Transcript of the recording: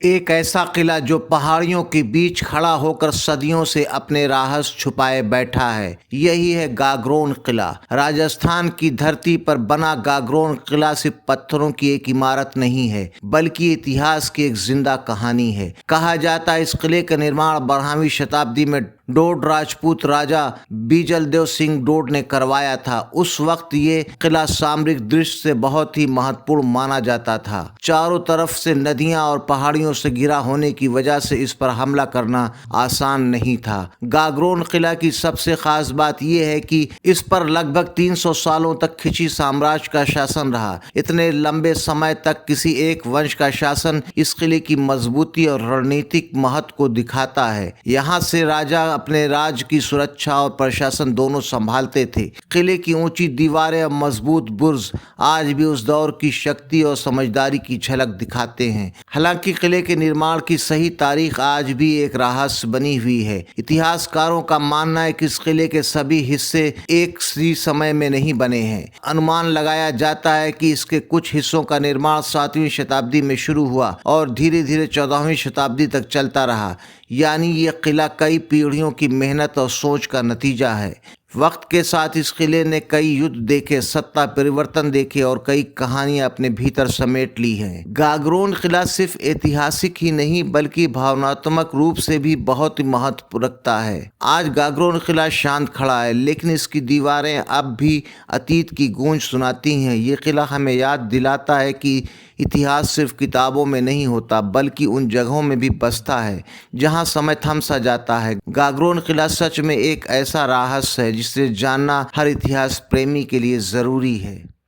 एक ऐसा किला जो पहाड़ियों के बीच खड़ा होकर सदियों से अपने राहस छुपाए बैठा है, यही है गागरोन किला। राजस्थान की धरती पर बना गागरोन किला सिर्फ पत्थरों की एक इमारत नहीं है, बल्कि इतिहास की एक जिंदा कहानी है। कहा जाता है इस किले का निर्माण 12वीं शताब्दी में डोड राजपूत राजा बीजल देव सिंह डोड ने करवाया था। उस वक्त ये किला सामरिक दृष्टि से बहुत ही महत्वपूर्ण माना जाता था। चारों तरफ से नदियां और पहाड़ियों से घिरा होने की वजह से इस पर हमला करना आसान नहीं था। गागरोन किला की सबसे खास बात यह है कि इस पर लगभग 300 सालों तक खिची साम्राज्य का शासन रहा। इतने लंबे समय तक किसी एक वंश का शासन इस किले की मजबूती और रणनीतिक महत्व को दिखाता है। यहाँ से राजा अपने राज्य की सुरक्षा और प्रशासन दोनों संभालते थे। किले की ऊंची दीवारें और मजबूत बुर्ज आज भी उस दौर की शक्ति और समझदारी की झलक दिखाते हैं। हालांकि किले के निर्माण की सही तारीख आज भी एक रहस्य बनी हुई है। इतिहासकारों का मानना है कि इस किले के सभी हिस्से एक सी समय में नहीं बने हैं। अनुमान लगाया जाता है कि इसके कुछ हिस्सों का निर्माण 7वीं शताब्दी में शुरू हुआ और धीरे धीरे 14वीं शताब्दी तक चलता रहा। यानी यह किला कई पीढ़ियों की मेहनत और सोच का नतीजा है। वक्त के साथ इस किले ने कई युद्ध देखे, सत्ता परिवर्तन देखे और कई कहानियां अपने भीतर समेट ली हैं। गागरोन किला सिर्फ ऐतिहासिक ही नहीं बल्कि भावनात्मक रूप से भी बहुत ही महत्व रखता है। आज गागरोन किला शांत खड़ा है, लेकिन इसकी दीवारें अब भी अतीत की गूंज सुनाती हैं। ये किला हमें याद दिलाता है कि इतिहास सिर्फ किताबों में नहीं होता बल्कि उन जगहों में भी बसता है जहां समय थम सा जाता है। गागरोन किला सच में एक ऐसा रहस्य है जिसे जानना हर इतिहास प्रेमी के लिए ज़रूरी है।